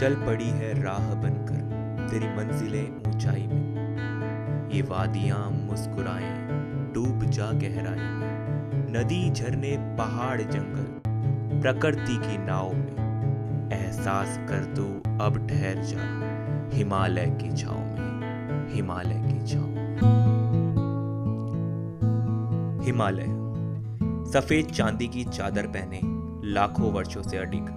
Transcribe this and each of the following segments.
चल पड़ी है राह बनकर तेरी मंजिलें ऊंचाई में। ये वादियां मुस्कुराएं डूब जा गहराई में। नदी झरने पहाड़ जंगल प्रकृति की नाव में। एहसास कर तू अब ठहर जा हिमालय की छांव में, हिमालय की छांव में। हिमालय सफेद चांदी की चादर पहने लाखों वर्षों से अडिग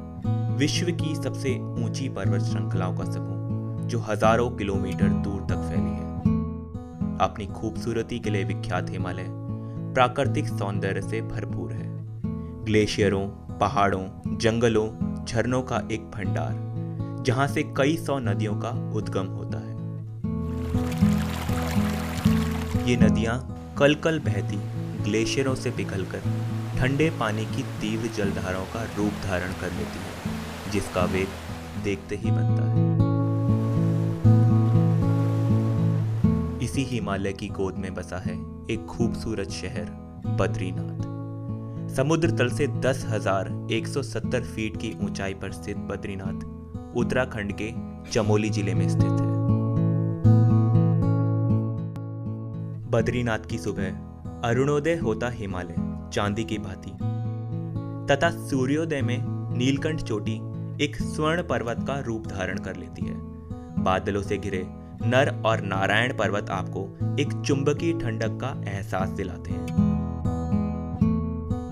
विश्व की सबसे ऊंची पर्वत श्रृंखलाओं का समूह जो हजारों किलोमीटर दूर तक फैली है। अपनी खूबसूरती के लिए विख्यात हिमालय प्राकृतिक सौंदर्य से भरपूर है। ग्लेशियरों, पहाड़ों, जंगलों, झरनों का एक भंडार जहां से कई सौ नदियों का उद्गम होता है। ये नदियां कल कल बहती ग्लेशियरों से पिघलकर ठंडे पानी की तीव्र जलधाराओं का रूप धारण कर लेती है, जिसका वेग देखते ही बनता है। इसी हिमालय की गोद में बसा है एक खूबसूरत शहर बद्रीनाथ। समुद्र तल से 10,170 फीट की ऊंचाई पर स्थित बद्रीनाथ उत्तराखंड के चमोली जिले में स्थित है। बद्रीनाथ की सुबह अरुणोदय होता हिमालय चांदी की भांति तथा सूर्योदय में नीलकंठ चोटी एक स्वर्ण पर्वत का रूप धारण कर लेती है। बादलों से घिरे नर और नारायण पर्वत आपको एक चुंबकीय ठंडक का एहसास दिलाते हैं।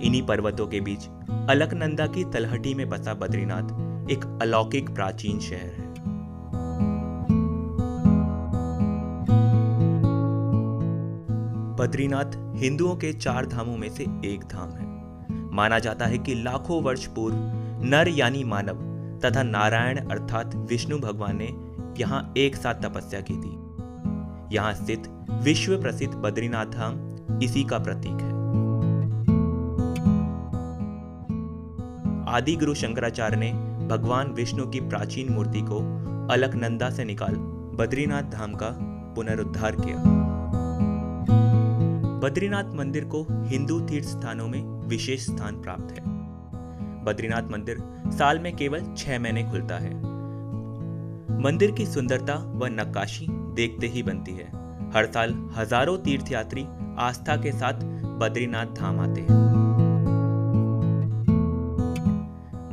इन्हीं पर्वतों के बीच अलकनंदा की तलहटी में बसा बद्रीनाथ एक अलौकिक प्राचीन शहर है। बद्रीनाथ हिंदुओं के 4 धामों में से एक धाम है। माना जाता है कि लाखों वर्ष पूर्व नर यानी मानव तथा नारायण अर्थात विष्णु भगवान ने यहाँ एक साथ तपस्या की थी। यहाँ स्थित विश्व प्रसिद्ध बद्रीनाथ धाम इसी का प्रतीक है। आदि गुरु शंकराचार्य ने भगवान विष्णु की प्राचीन मूर्ति को अलकनंदा से निकाल बद्रीनाथ धाम का पुनरुद्धार किया। बद्रीनाथ मंदिर को हिंदू तीर्थ स्थानों में विशेष स्थान प्राप्त है। बद्रीनाथ मंदिर साल में केवल 6 महीने खुलता है। मंदिर की सुंदरता व नक्काशी देखते ही बनती है। हर साल हजारों तीर्थयात्री आस्था के साथ बद्रीनाथ धाम आते हैं।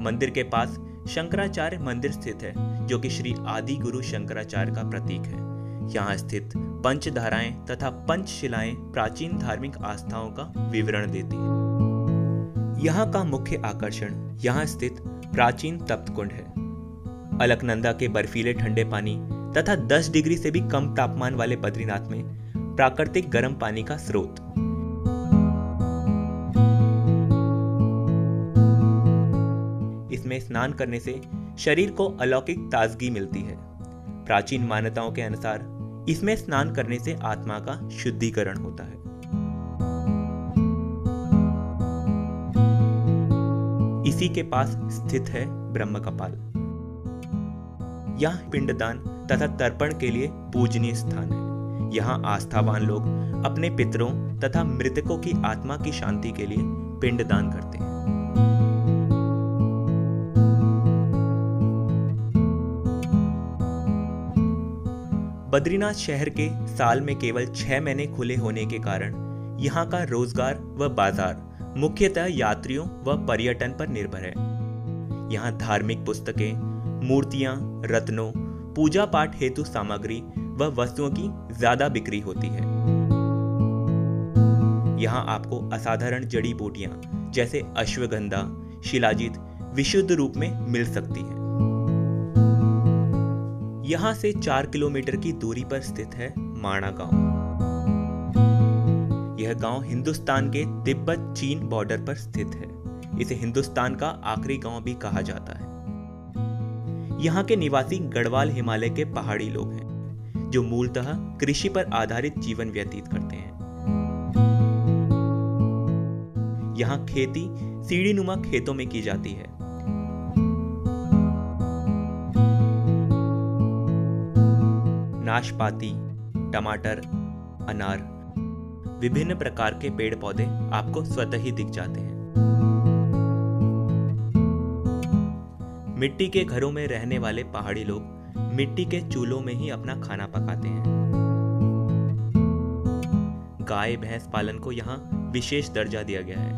मंदिर के पास शंकराचार्य मंदिर स्थित है, जो कि श्री आदि गुरु शंकराचार्य का प्रतीक है। यहाँ स्थित पंचधाराएं तथा पंचशिलाएं प्राचीन धार्मिक आस्थाओं का विवरण देती है। यहाँ का मुख्य आकर्षण यहाँ स्थित प्राचीन तप्त कुंड है। अलकनंदा के बर्फीले ठंडे पानी तथा 10 डिग्री से भी कम तापमान वाले बद्रीनाथ में प्राकृतिक गर्म पानी का स्रोत। इसमें स्नान करने से शरीर को अलौकिक ताजगी मिलती है। प्राचीन मान्यताओं के अनुसार इसमें स्नान करने से आत्मा का शुद्धिकरण होता है। इसी के पास स्थित है ब्रह्म कपाल। यह पिंडदान तथा तर्पण के लिए पूजनीय स्थान है। यहाँ आस्थावान लोग अपने पितरों तथा मृतकों की आत्मा की शांति के लिए पिंडदान करते हैं। बद्रीनाथ शहर के साल में केवल 6 महीने खुले होने के कारण यहाँ का रोजगार व बाजार मुख्यतः यात्रियों व पर्यटन पर निर्भर है। यहाँ धार्मिक पुस्तकें, मूर्तियां, रत्नों, पूजा पाठ हेतु सामग्री व वस्तुओं की ज्यादा बिक्री होती है। यहाँ आपको असाधारण जड़ी बूटियां जैसे अश्वगंधा, शिलाजीत विशुद्ध रूप में मिल सकती है। यहाँ से 4 किलोमीटर की दूरी पर स्थित है माणा गांव। यह गांव हिंदुस्तान के तिब्बत चीन बॉर्डर पर स्थित है। इसे हिंदुस्तान का आखिरी गांव भी कहा जाता है। यहाँ के निवासी गढ़वाल हिमालय के पहाड़ी लोग हैं, जो मूलतः कृषि पर आधारित जीवन व्यतीत करते हैं। यहाँ खेती सीढ़ीनुमा खेतों में की जाती है। नाशपाती, टमाटर, अनार, विभिन्न प्रकार के पेड़ पौधे आपको स्वतः ही दिख जाते हैं। मिट्टी के घरों में रहने वाले पहाड़ी लोग मिट्टी के चूल्हों में ही अपना खाना पकाते हैं। गाय भैंस पालन को यहाँ विशेष दर्जा दिया गया है।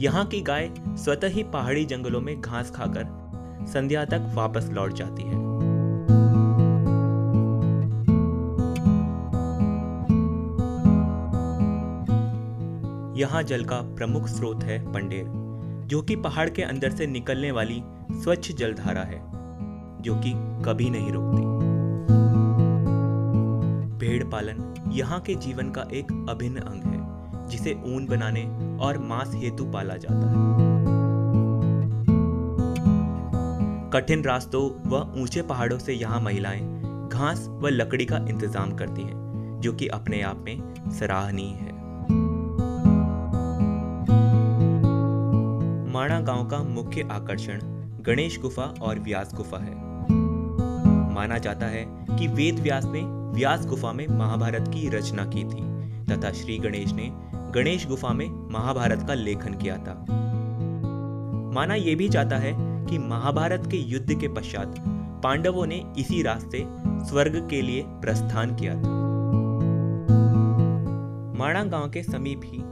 यहाँ की गाय स्वतः ही पहाड़ी जंगलों में घास खाकर संध्या तक वापस लौट जाती है। यहाँ जल का प्रमुख स्रोत है पंडेर, जो कि पहाड़ के अंदर से निकलने वाली स्वच्छ जलधारा है, जो कि कभी नहीं रुकती। भेड़ पालन यहाँ के जीवन का एक अभिन्न अंग है, जिसे ऊन बनाने और मांस हेतु पाला जाता है। कठिन रास्तों व ऊंचे पहाड़ों से यहाँ महिलाएं घास व लकड़ी का इंतजाम करती हैं, जो कि अपने आप में सराहनीय है। माणा गांव का मुख्य आकर्षण गणेश गुफा और व्यास गुफा है। माना जाता है कि वेद व्यास ने व्यास गुफा में महाभारत की रचना की थी तथा श्री गणेश ने गणेश गुफा में महाभारत का लेखन किया था। माना यह भी जाता है कि महाभारत के युद्ध के पश्चात पांडवों ने इसी रास्ते स्वर्ग के लिए प्रस्थान किया था। माणा गांव के समीप ही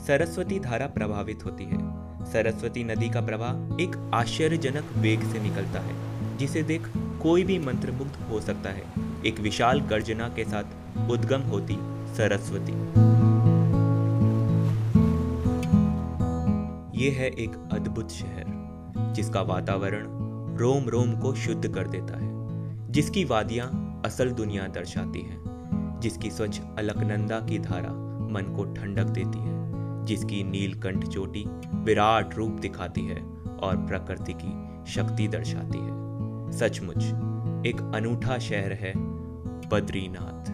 सरस्वती धारा प्रभावित होती है। सरस्वती नदी का प्रवाह एक आश्चर्यजनक वेग से निकलता है, जिसे देख कोई भी मंत्रमुग्ध हो सकता है। एक विशाल गर्जना के साथ उद्गम होती सरस्वती। ये है एक अद्भुत शहर, जिसका वातावरण रोम रोम को शुद्ध कर देता है, जिसकी वादियां असल दुनिया दर्शाती हैं, जिसकी स्वच्छ अलकनंदा की धारा मन को ठंडक देती है, जिसकी नीलकंठ चोटी विराट रूप दिखाती है और प्रकृति की शक्ति दर्शाती है। सचमुच एक अनूठा शहर है बद्रीनाथ।